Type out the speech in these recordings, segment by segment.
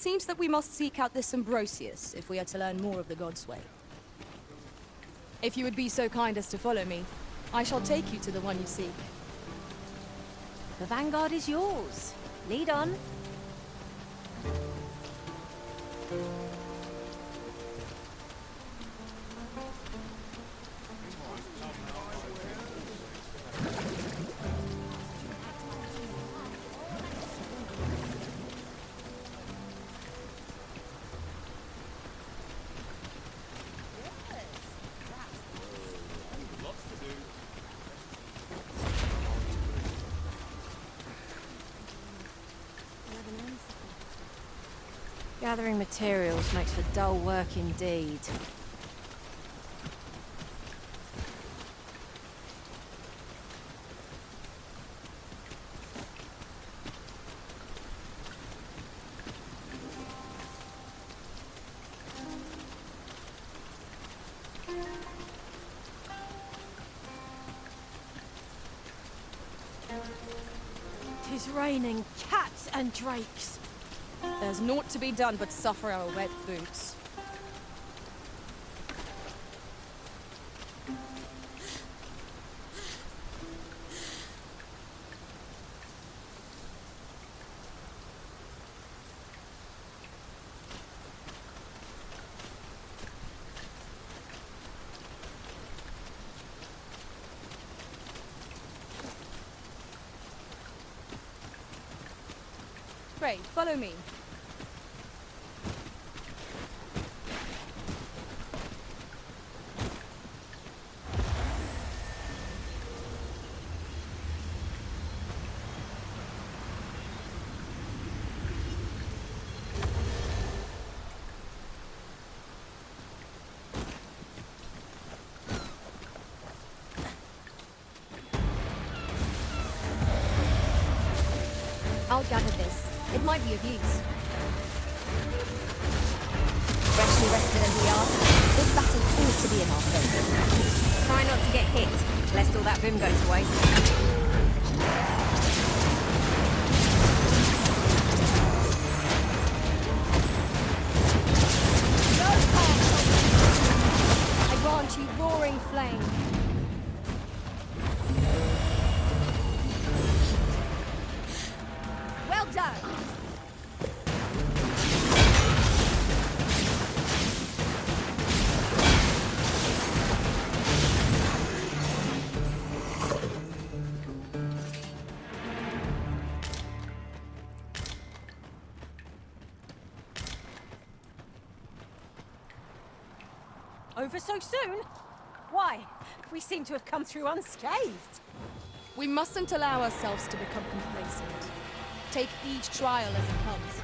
seems that we must seek out this Ambrosius if we are to learn more of the God's way. If you would be so kind as to follow me, I shall take you to the one you seek. The vanguard is yours. Lead on. Gathering materials makes for dull work indeed. 'Tis raining cats and drakes. There's naught to be done but suffer our wet boots. Pray, follow me. I'll gather this. It might be of use. Freshly rested as we are, this battle ought to be in our favour. Try not to get hit, lest all that vim go to waste. I grant you roaring flame. Well done! Over so soon? Why? We seem to have come through unscathed. We mustn't allow ourselves to become complacent. Take each trial as it comes.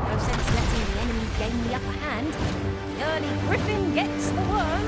No sense letting the enemy gain the upper hand. The early griffin gets the worm.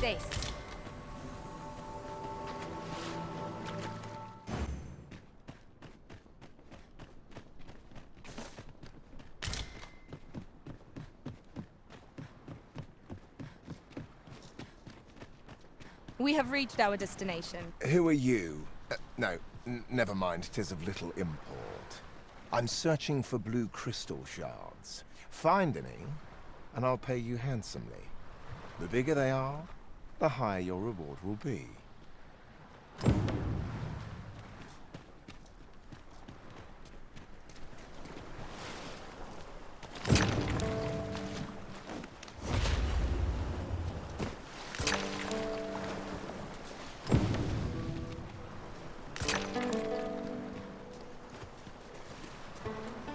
This. We have reached our destination. Who are you? No, Never mind, 'tis of little import. I'm searching for blue crystal shards. Find any, and I'll pay you handsomely. The bigger they are, the higher your reward will be.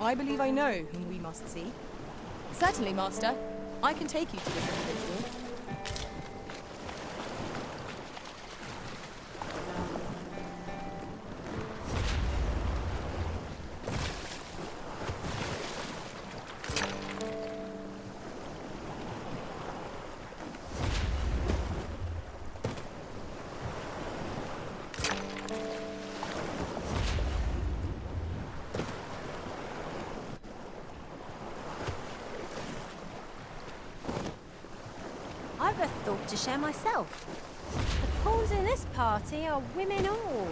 I believe I know whom we must see. Certainly, Master. I can take you to this individual. I've a thought to share myself. The pawns in this party are women all.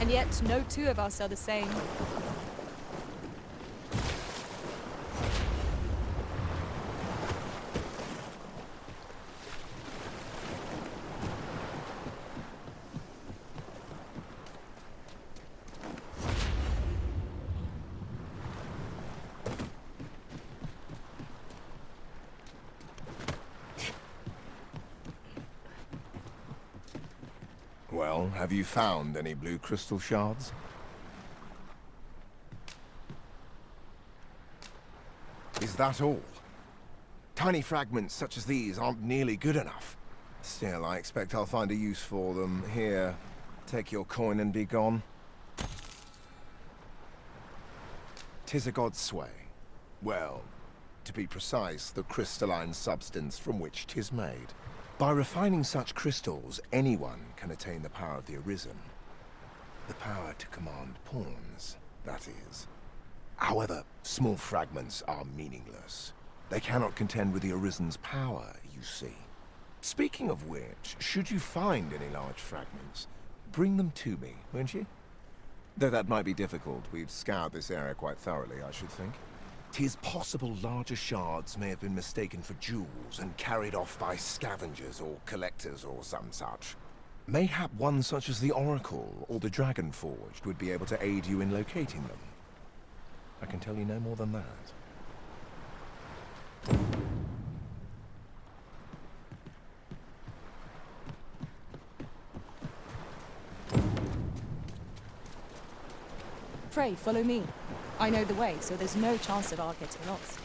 And yet, no two of us are the same. Well, have you found any blue crystal shards? Is that all? Tiny fragments such as these aren't nearly good enough. Still, I expect I'll find a use for them. Here, take your coin and be gone. 'Tis a god's sway. Well, to be precise, the crystalline substance from which 'tis made. By refining such crystals, anyone can attain the power of the Arisen. The power to command pawns, that is. However, small fragments are meaningless. They cannot contend with the Arisen's power, you see. Speaking of which, should you find any large fragments, bring them to me, won't you? Though that might be difficult, we've scoured this area quite thoroughly, I should think. 'Tis possible larger shards may have been mistaken for jewels and carried off by scavengers or collectors or some such. Mayhap one such as the Oracle or the Dragon Forged would be able to aid you in locating them. I can tell you no more than that. Pray, follow me. I know the way, so there's no chance of our getting lost.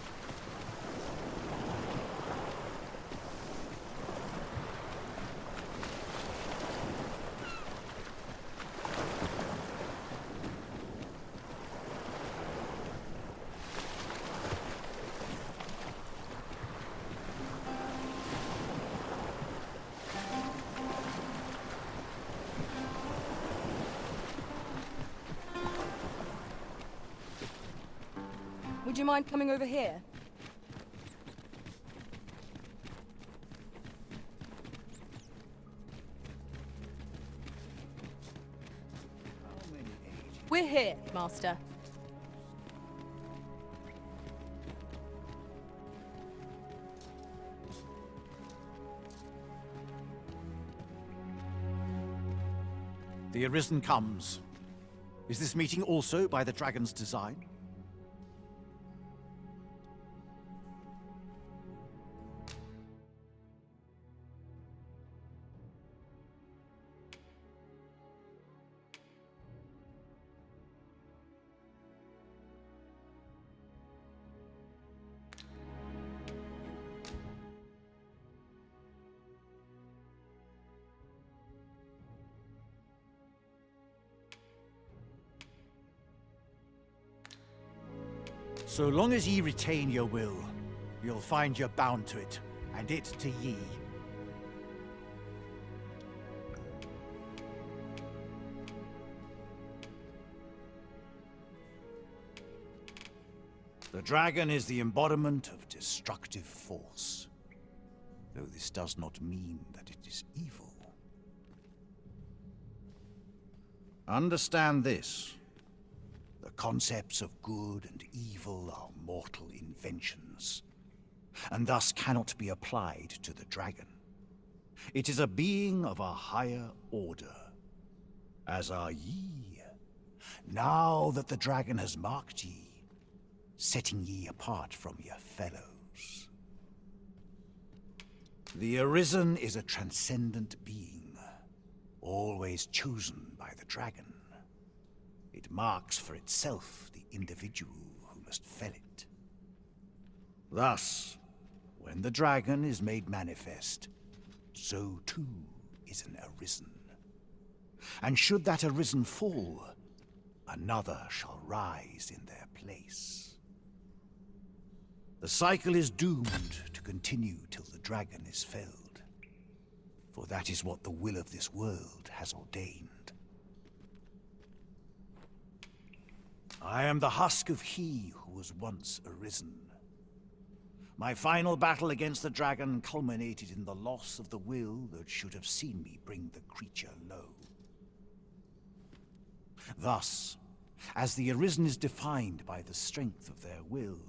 Would you mind coming over here? We're here, Master. The Arisen comes. Is this meeting also by the Dragon's design? So long as ye retain your will, you'll find you're bound to it, and it to ye. The dragon is the embodiment of destructive force, though this does not mean that it is evil. Understand this. The concepts of good and evil are mortal inventions, and thus cannot be applied to the dragon. It is a being of a higher order, as are ye. Now that the dragon has marked ye, setting ye apart from your fellows. The Arisen is a transcendent being, always chosen by the dragon. It marks for itself the individual who must fell it. Thus, when the dragon is made manifest, so too is an Arisen. And should that Arisen fall, another shall rise in their place. The cycle is doomed to continue till the dragon is felled, for that is what the will of this world has ordained. I am the husk of he who was once Arisen. My final battle against the dragon culminated in the loss of the will that should have seen me bring the creature low. Thus, as the Arisen is defined by the strength of their will,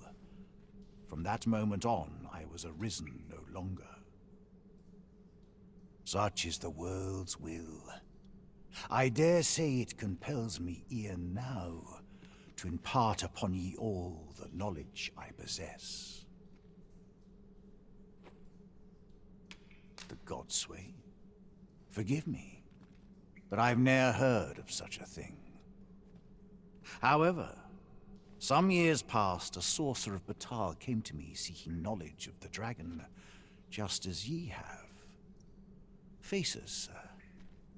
from that moment on I was Arisen no longer. Such is the world's will. I dare say it compels me e'en now to impart upon ye all the knowledge I possess. The Godsway? Forgive me, but I've ne'er heard of such a thing. However, some years past, a sorcerer of Batal came to me seeking knowledge of the dragon, just as ye have. Faces,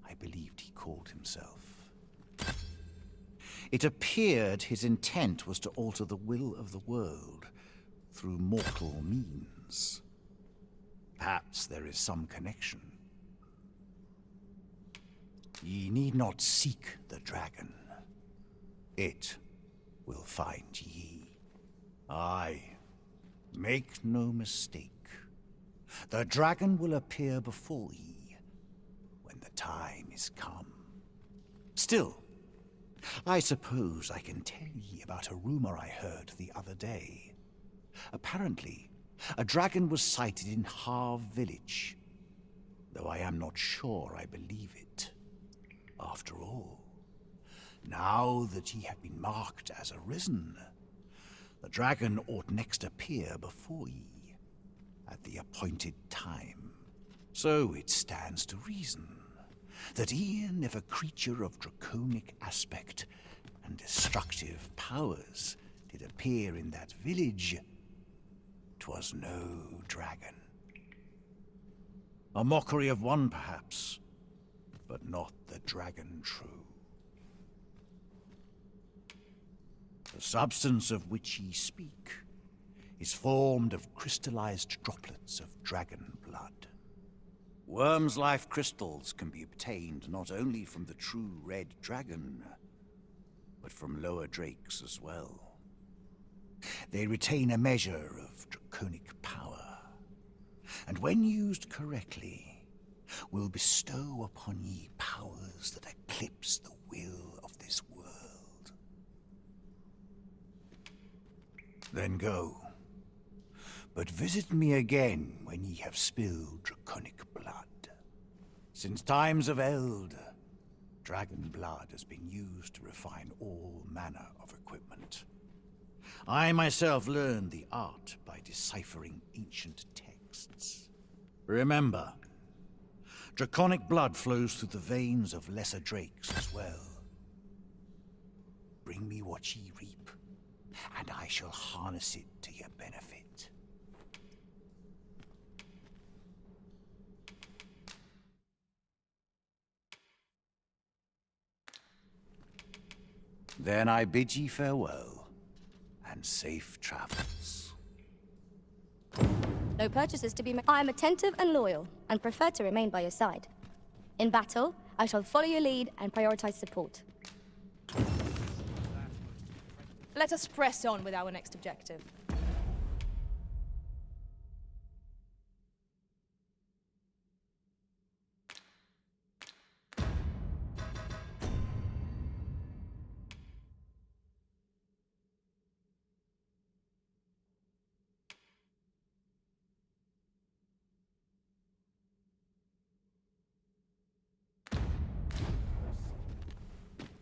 I believed he called himself. It appeared his intent was to alter the will of the world through mortal means. Perhaps there is some connection. Ye need not seek the dragon. It will find ye. Aye, make no mistake. The dragon will appear before ye when the time is come. Still, I suppose I can tell ye about a rumor I heard the other day. Apparently, a dragon was sighted in Harv village, though I am not sure I believe it. After all, now that ye have been marked as Arisen, the dragon ought next appear before ye at the appointed time. So it stands to reason that e'en if a creature of draconic aspect and destructive powers did appear in that village, 'twas no dragon. A mockery of one, perhaps, but not the dragon true. The substance of which ye speak is formed of crystallized droplets of dragon blood. Worm's life crystals can be obtained not only from the true red dragon, but from lower drakes as well. They retain a measure of draconic power, and when used correctly, will bestow upon ye powers that eclipse the will of this world. Then go, but visit me again when ye have spilled draconic blood. Since times of eld, dragon blood has been used to refine all manner of equipment. I myself learned the art by deciphering ancient texts. Remember, draconic blood flows through the veins of lesser drakes as well. Bring me what ye reap, and I shall harness it to your benefit. Then I bid ye farewell, and safe travels. No purchases to be made. I am attentive and loyal, and prefer to remain by your side. In battle, I shall follow your lead and prioritize support. Let us press on with our next objective.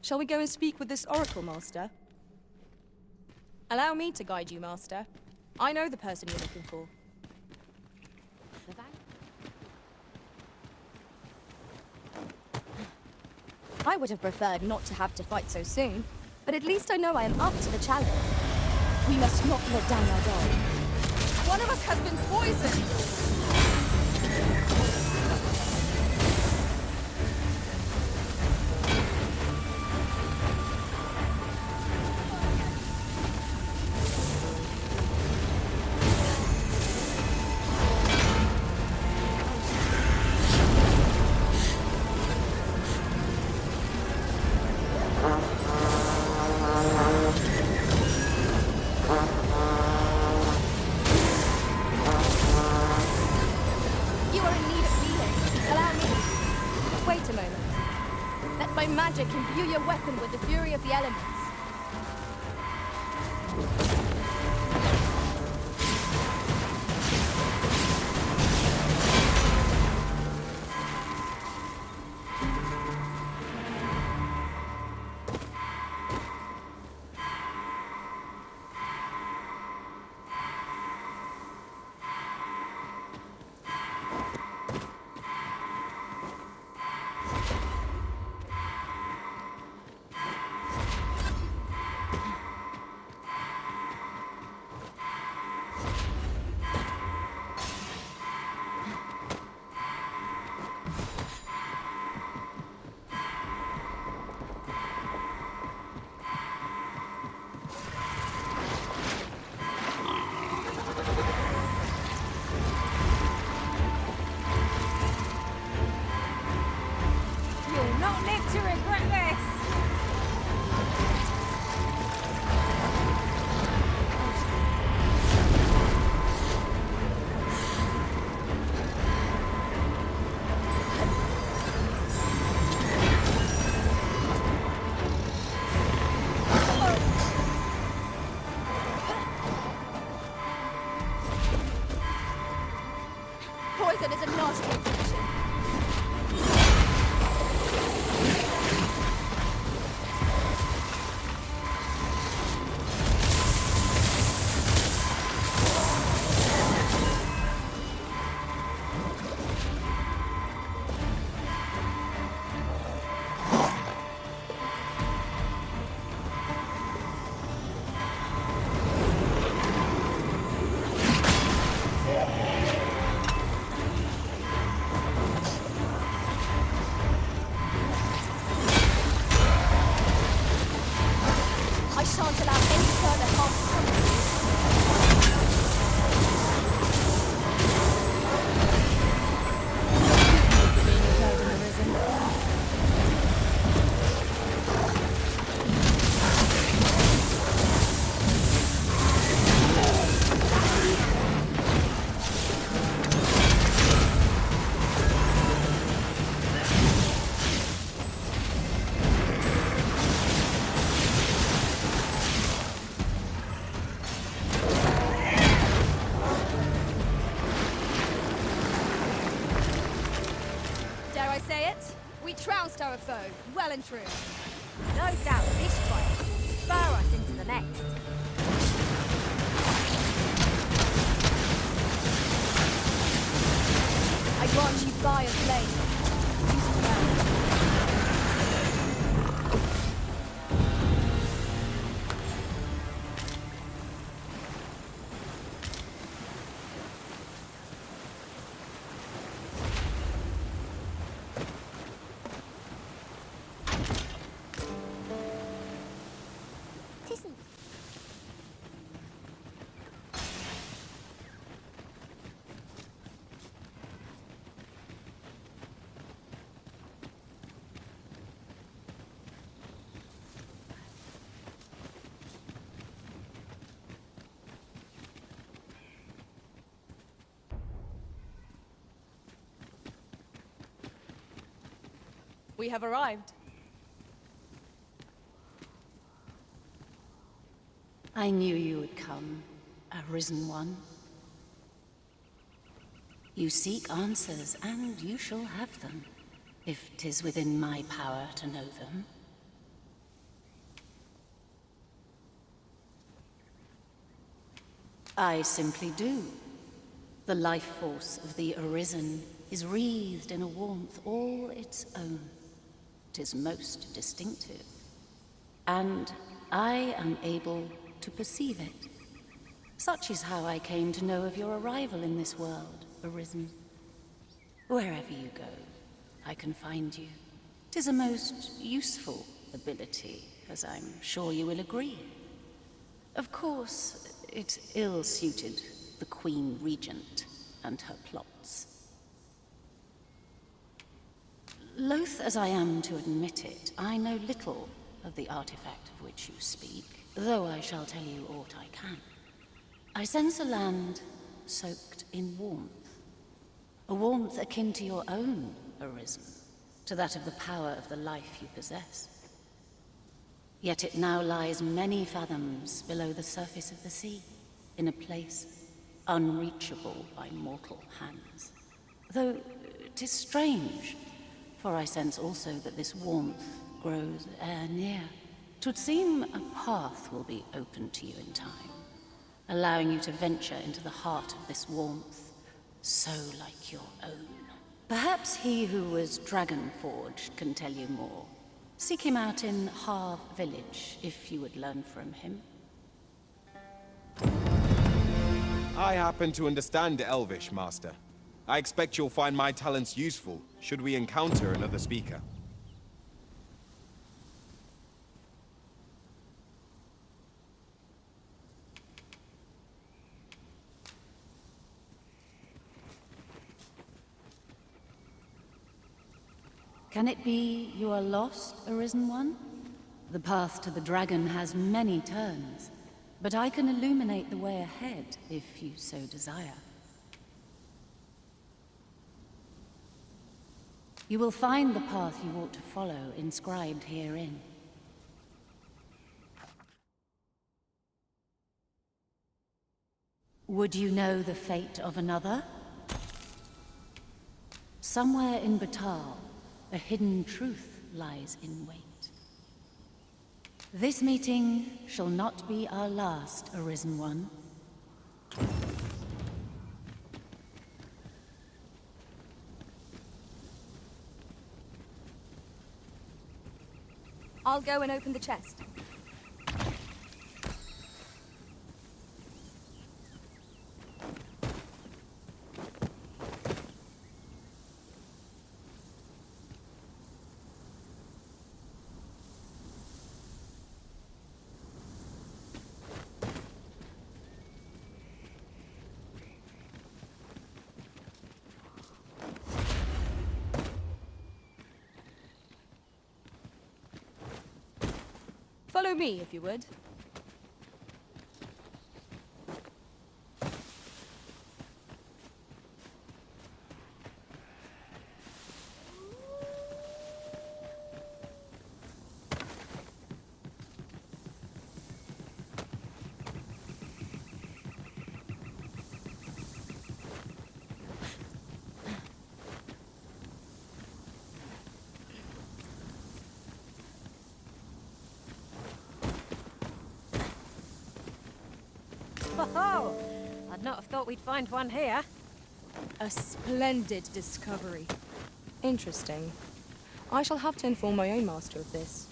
Shall we go and speak with this Oracle Master? Allow me to guide you, Master. I know the person you're looking for. I would have preferred not to have to fight so soon, but at least I know I am up to the challenge. We must not let down our guard. One of us has been poisoned! Magic imbue your weapon with the fury of the elements. To regret this! Poison is a nasty infection. Shan't allow any further harm to come to you. Trounced our foe, well and true. No doubt this trial will spur us into the next. I grant you fire flame. Use it well. We have arrived. I knew you would come, Arisen one. You seek answers, and you shall have them, if 'tis within my power to know them. I simply do. The life force of the Arisen is wreathed in a warmth all its own. 'Tis most distinctive. And I am able to perceive it. Such is how I came to know of your arrival in this world, Arisen. Wherever you go, I can find you. 'Tis a most useful ability, as I'm sure you will agree. Of course, it ill-suited the Queen Regent and her plots. Loath as I am to admit it, I know little of the artifact of which you speak, though I shall tell you aught I can. I sense a land soaked in warmth. A warmth akin to your own, Arisen, to that of the power of the life you possess. Yet it now lies many fathoms below the surface of the sea, in a place unreachable by mortal hands. Though 'tis strange, for I sense also that this warmth grows ere near. 'Twould seem a path will be open to you in time, allowing you to venture into the heart of this warmth, so like your own. Perhaps he who was dragon-forged can tell you more. Seek him out in Harv Village, if you would learn from him. I happen to understand Elvish, Master. I expect you'll find my talents useful, should we encounter another speaker. Can it be you are lost, Arisen One? The path to the dragon has many turns, but I can illuminate the way ahead if you so desire. You will find the path you ought to follow inscribed herein. Would you know the fate of another? Somewhere in Batal, a hidden truth lies in wait. This meeting shall not be our last, Arisen One. I'll go and open the chest. Follow me, if you would. Oh, I'd not have thought we'd find one here. A splendid discovery. Interesting. I shall have to inform my own master of this.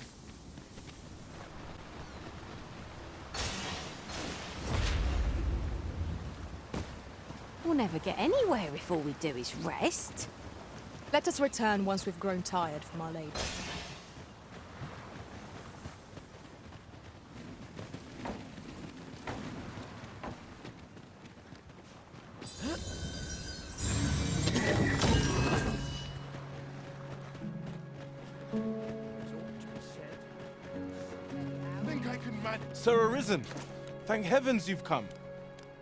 We'll never get anywhere if all we do is rest. Let us return once we've grown tired from our labor. Sir Arisen, thank heavens you've come.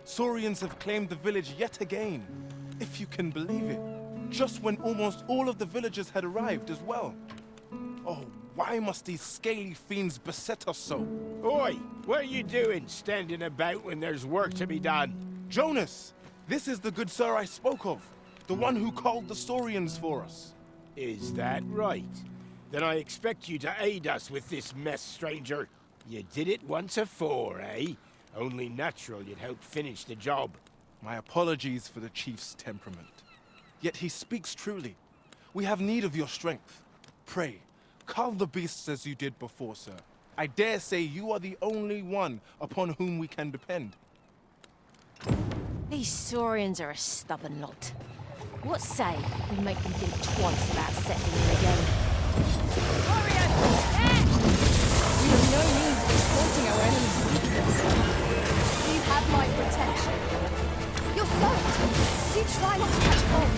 Saurians have claimed the village yet again, if you can believe it. Just when almost all of the villagers had arrived as well. Oh, why must these scaly fiends beset us so? Oi! What are you doing, standing about when there's work to be done? Jonas! This is the good sir I spoke of. The one who called the Saurians for us. Is that right? Then I expect you to aid us with this mess, stranger. You did it once afore, eh? Only natural you'd help finish the job. My apologies for the chief's temperament. Yet he speaks truly. We have need of your strength. Pray, carve the beasts as you did before, sir. I dare say you are the only one upon whom we can depend. These Saurians are a stubborn lot. What say we make them think twice about settling in again? Warrior! There! We have no means of exploiting our enemy's weakness. You have my protection. You're soaked. Do try not to catch cold.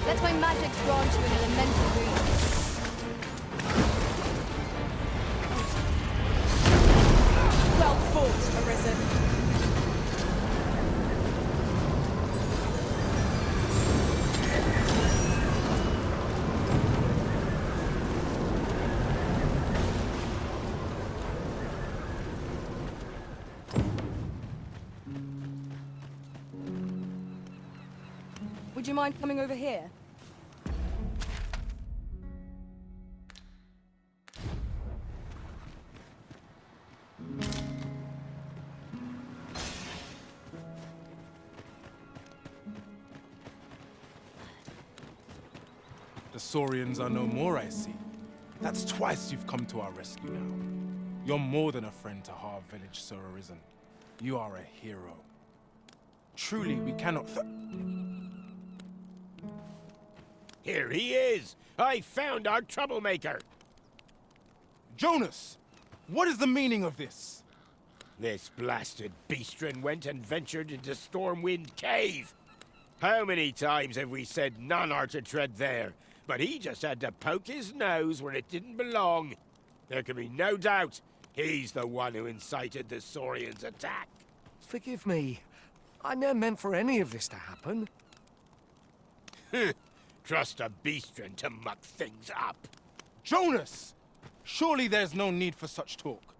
Let my magic grant you an elemental boon. Well fought, Arisen. Would you mind coming over here? The Saurians are no more, I see. That's twice you've come to our rescue now. You're more than a friend to Harv Village, Sir Arisen. You are a hero. Truly, we cannot Here he is! I found our troublemaker! Jonas! What is the meaning of this? This blasted beastren went and ventured into Stormwind Cave. How many times have we said none are to tread there? But he just had to poke his nose where it didn't belong. There can be no doubt he's the one who incited the Saurians' attack. Forgive me. I never meant for any of this to happen. Trust a beastren to muck things up. Jonas! Surely there's no need for such talk.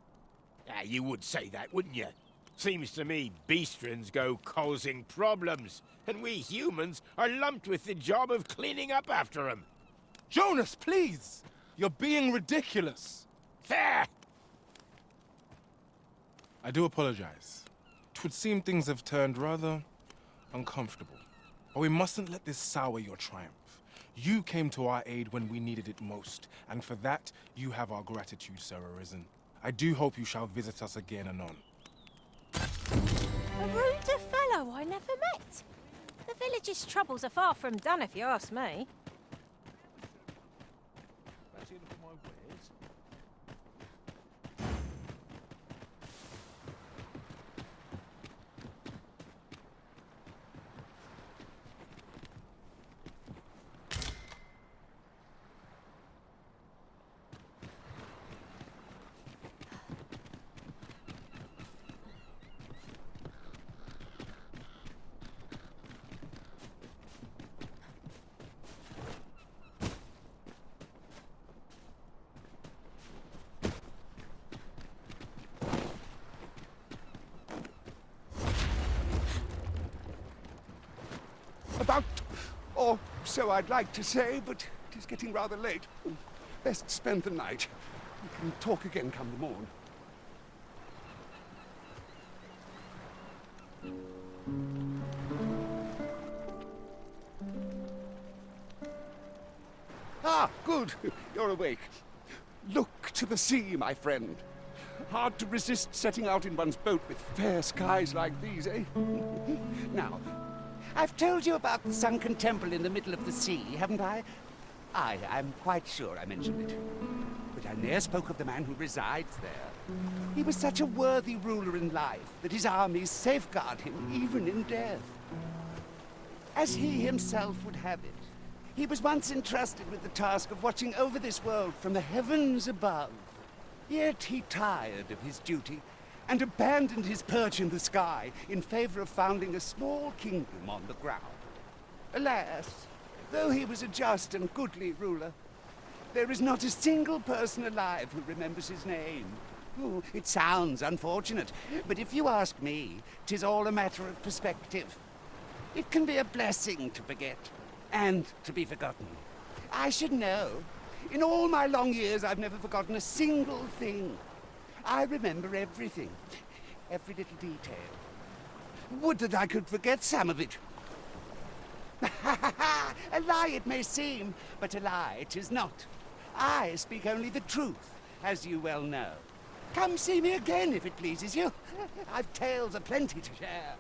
You would say that, wouldn't you? Seems to me beastrens go causing problems, and we humans are lumped with the job of cleaning up after them. Jonas, please! You're being ridiculous. There! I do apologize. 'Twould seem things have turned rather uncomfortable. But we mustn't let this sour your triumph. You came to our aid when we needed it most, and for that, you have our gratitude, Sir Arisen. I do hope you shall visit us again anon. A ruder fellow I never met. The village's troubles are far from done, if you ask me. Or so I'd like to say, but it is getting rather late. Best spend the night. We can talk again come the morn. Ah, good. You're awake. Look to the sea, my friend. Hard to resist setting out in one's boat with fair skies like these, eh? Now, I've told you about the sunken temple in the middle of the sea, haven't I? I'm quite sure I mentioned it. But I ne'er spoke of the man who resides there. He was such a worthy ruler in life that his armies safeguard him even in death. As he himself would have it, he was once entrusted with the task of watching over this world from the heavens above. Yet he tired of his duty and abandoned his perch in the sky in favor of founding a small kingdom on the ground. Alas, though he was a just and goodly ruler, there is not a single person alive who remembers his name. Oh, it sounds unfortunate, but if you ask me, 'tis all a matter of perspective. It can be a blessing to forget, and to be forgotten. I should know. In all my long years, I've never forgotten a single thing. I remember everything. Every little detail. Would that I could forget some of it. A lie it may seem, but a lie it is not. I speak only the truth, as you well know. Come see me again if it pleases you. I've tales aplenty to share.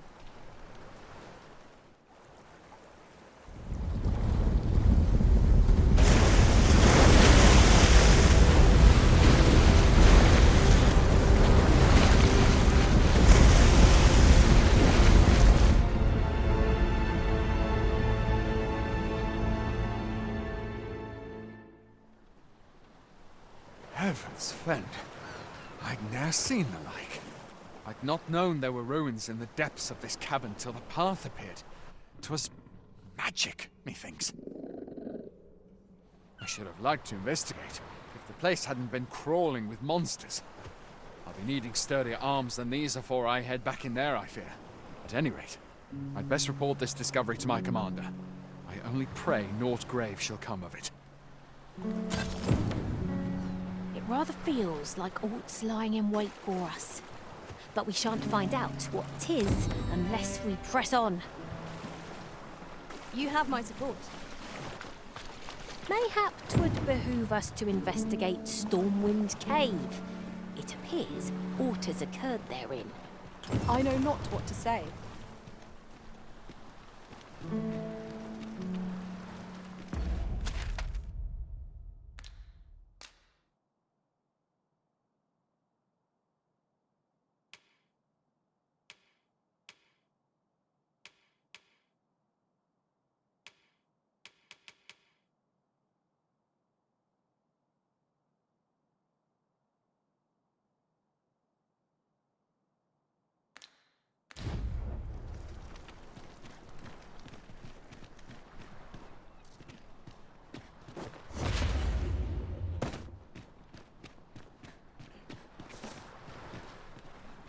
Heavens fend. I'd ne'er seen the like. I'd not known there were ruins in the depths of this cavern till the path appeared. 'Twas magic, methinks. I should have liked to investigate, if the place hadn't been crawling with monsters. I'll be needing sturdier arms than these afore I head back in there, I fear. At any rate, I'd best report this discovery to my commander. I only pray naught grave shall come of it. It rather feels like aught's lying in wait for us. But we shan't find out what 'tis unless we press on. You have my support. Mayhap 'twould behoove us to investigate Stormwind Cave. It appears aught has occurred therein. I know not what to say.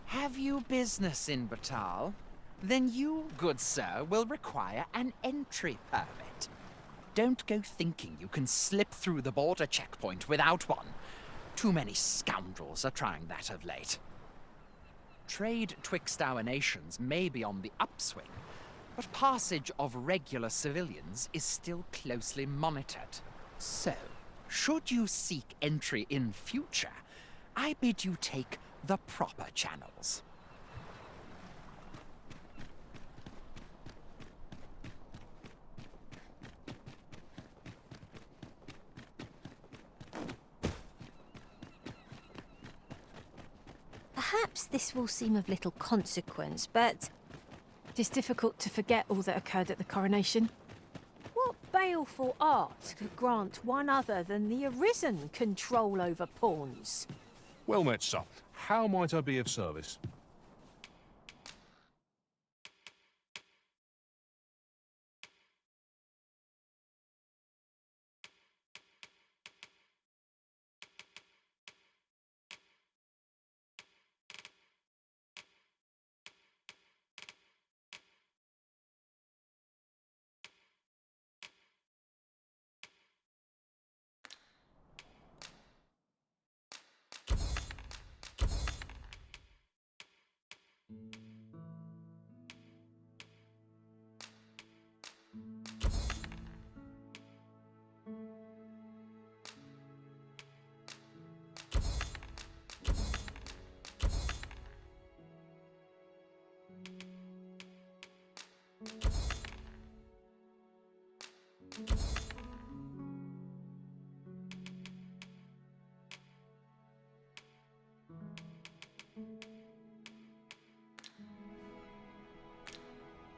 Have you business in Batal? Then you, good sir, will require an entry permit. Don't go thinking you can slip through the border checkpoint without one. Too many scoundrels are trying that of late. Trade twixt our nations may be on the upswing, but passage of regular civilians is still closely monitored. So, should you seek entry in future, I bid you take the proper channels. Perhaps this will seem of little consequence, but it is difficult to forget all that occurred at the coronation. What baleful art could grant one other than the Arisen control over pawns? Well met, sir. How might I be of service?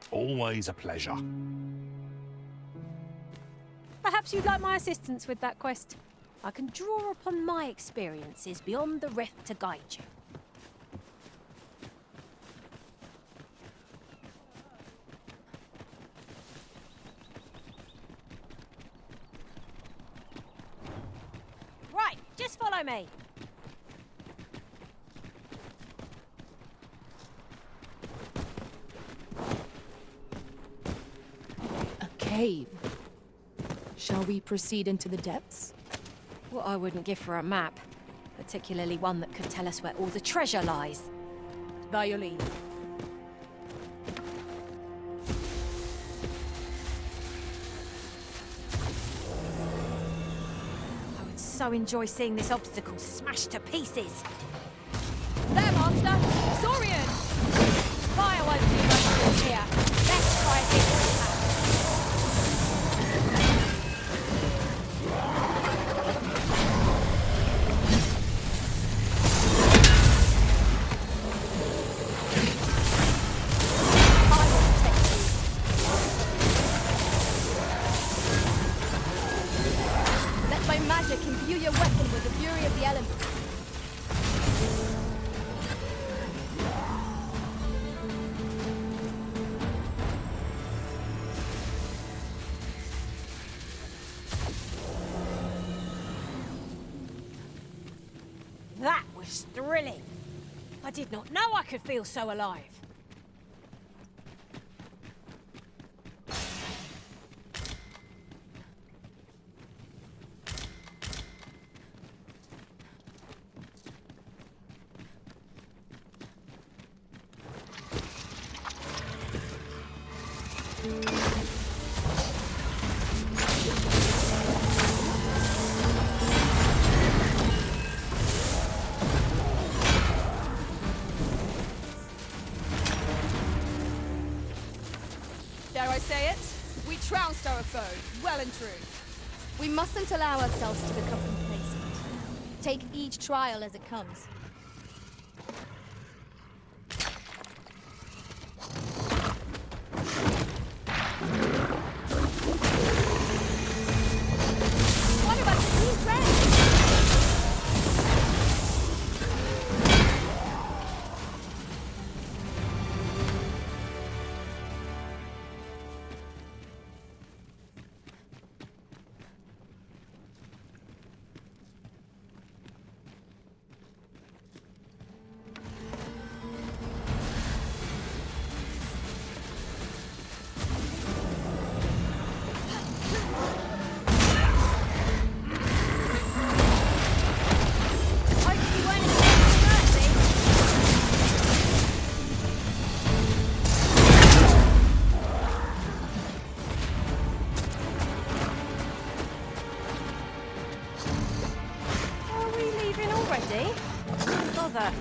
Always a pleasure. Perhaps you'd like my assistance with that quest. I can draw upon my experiences beyond the rift to guide you. Right, just follow me. Cave. Shall we proceed into the depths? What I wouldn't give for a map. A particularly one that could tell us where all the treasure lies. By your leave. I would so enjoy seeing this obstacle smashed to pieces. There, Master! Saurian! Fire won't do much good here. Let's try a different path. Magic imbue your weapon with the fury of the elements. That was thrilling. I did not know I could feel so alive. Dare I say it? We trounced our foe, well and true. We mustn't allow ourselves to become complacent. Take each trial as it comes. What about the blue thread? Bother.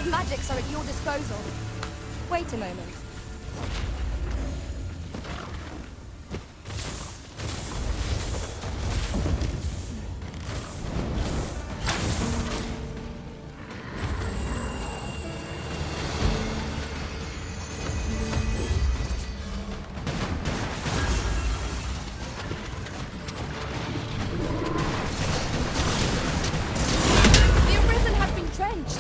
Magics are at your disposal. Wait a moment. The Arisen have been drenched.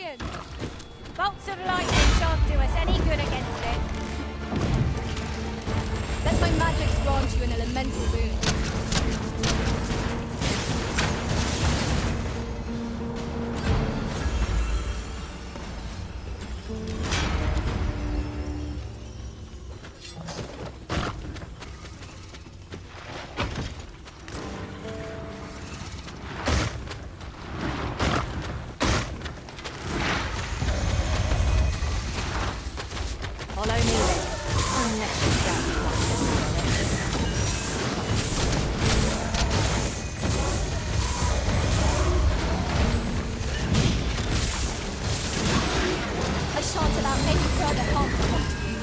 Guardians! Bolts of lightning shan't do us any good against it. Let my magic grant you an elemental boon. Follow me then, unless you don't want to. I shan't allow any further harm to come to you.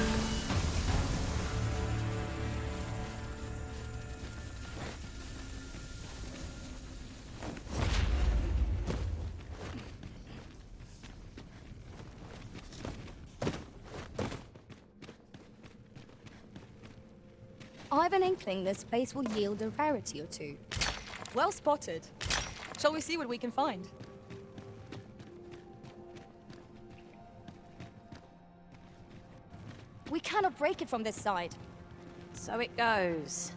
I've an inkling this place will yield a rarity or two. Well spotted. Shall we see what we can find? We cannot break it from this side. So it goes.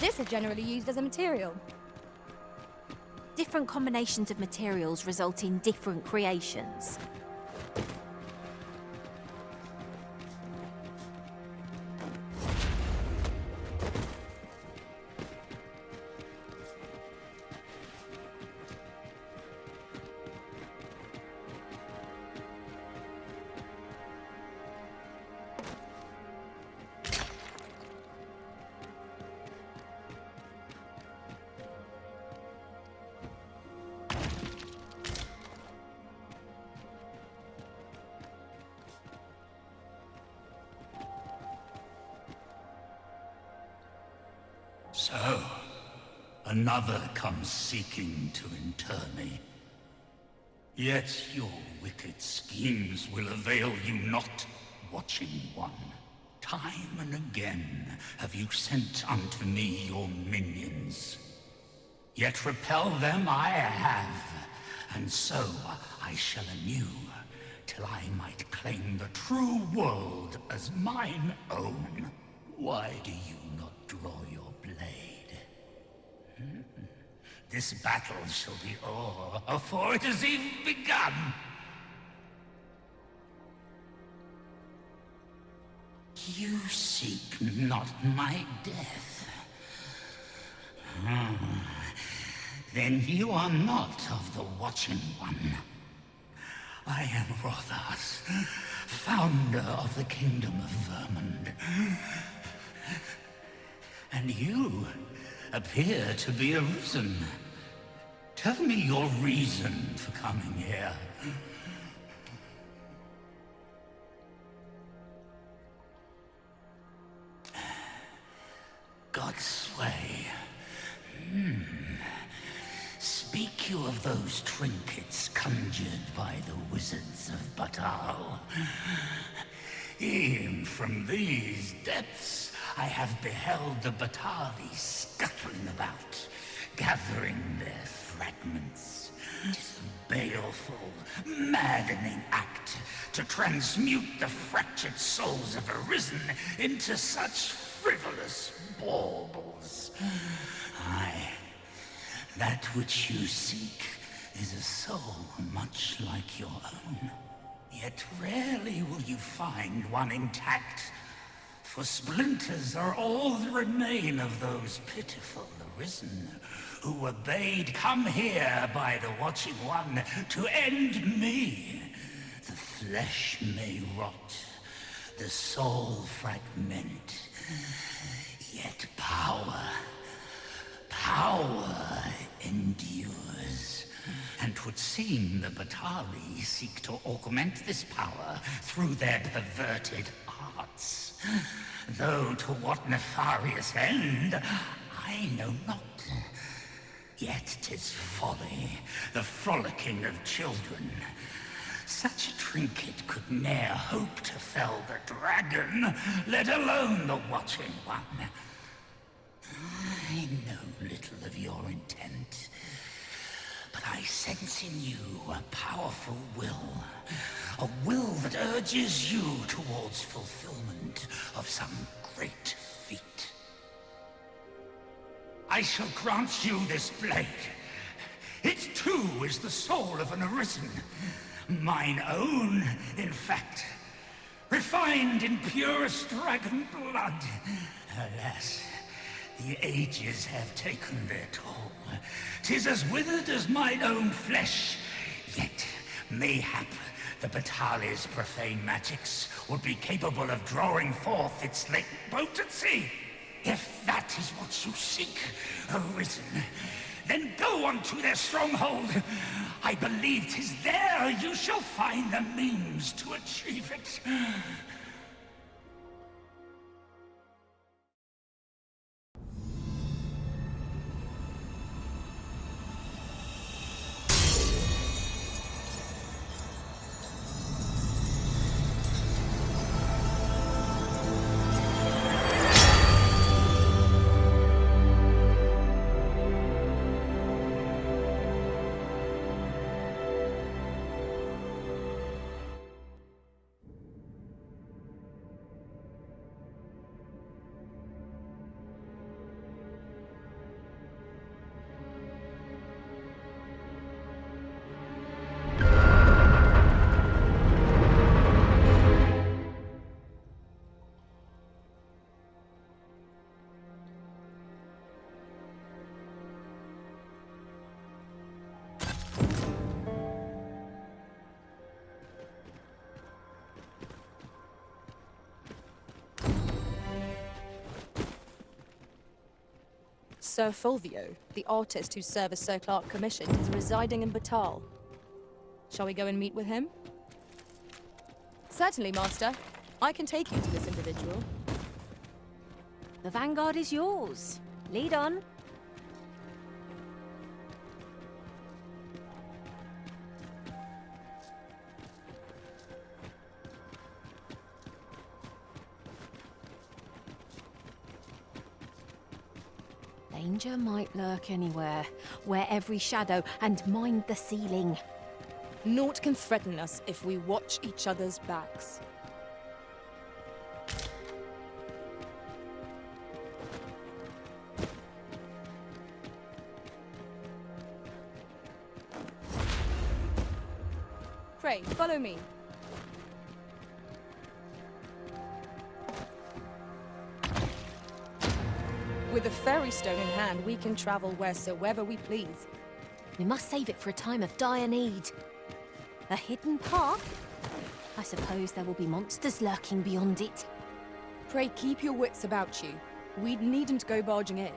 This is generally used as a material. Different combinations of materials result in different creations. So, another comes seeking to inter me. Yet your wicked schemes will avail you not, Watching One. Time and again have you sent unto me your minions. Yet repel them I have, and so I shall anew, till I might claim the true world as mine own. Why do you not draw your blade? This battle shall be o'er afore it has even begun. You seek not my death. Then you are not of the Watching One. I am Rothas, founder of the Kingdom of Vermund. And you appear to be Arisen. Tell me your reason for coming here. Godsway. Speak you of those trinkets conjured by the wizards of Batal? E'en from these depths I have beheld the Batali scuttling about, gathering their fragments. 'Tis a baleful, maddening act to transmute the fractured souls of Arisen into such frivolous baubles. Aye, that which you seek is a soul much like your own. Yet rarely will you find one intact, for splinters are all that remain of those pitiful Arisen who were bade come here by the Watching One to end me. The flesh may rot, the soul fragment, yet power endures. it would seem the Batali seek to augment this power through their perverted arts. Though to what nefarious end, I know not. Yet 'tis folly, the frolicking of children. Such a trinket could ne'er hope to fell the dragon, let alone the watching one. I know little of your intent, but I sense in you a powerful will. A will that urges you towards fulfillment of some great feat. I shall grant you this blade. It too is the soul of an Arisen. Mine own, in fact. Refined in purest dragon blood. Alas, the ages have taken their toll. 'Tis as withered as mine own flesh. Yet, mayhap, the Batali's profane magics would be capable of drawing forth its latent potency. If that is what you seek, Arisen, then go on to their stronghold. I believe 'tis there you shall find the means to achieve it. Sir Fulvio, the artist whose service Sir Clark commissioned, is residing in Batal. Shall we go and meet with him? Certainly, Master. I can take you to this individual. The vanguard is yours. Lead on. Danger might lurk anywhere, where every shadow, and mind the ceiling. Naught can threaten us if we watch each other's backs. Pray, follow me. With a fairy stone in hand, we can travel wheresoever we please. We must save it for a time of dire need. A hidden path? I suppose there will be monsters lurking beyond it. Pray keep your wits about you. We needn't go barging in.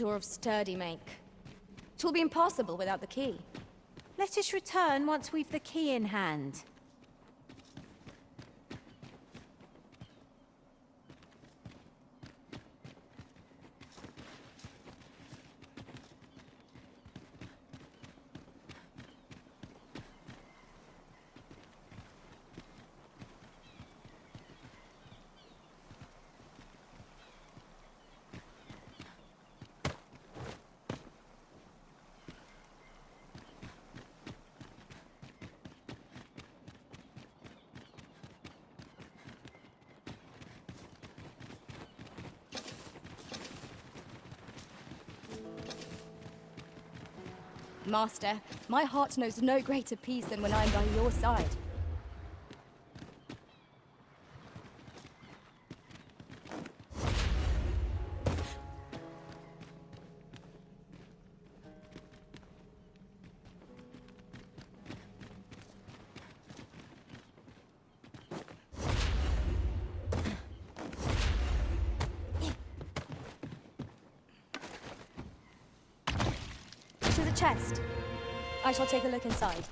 door of sturdy make. 'Twill be impossible without the key. Let us return once we've the key in hand. Master, my heart knows no greater peace than when I am by your side. To the chest. I shall take a look inside.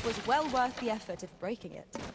Was well worth the effort of breaking it.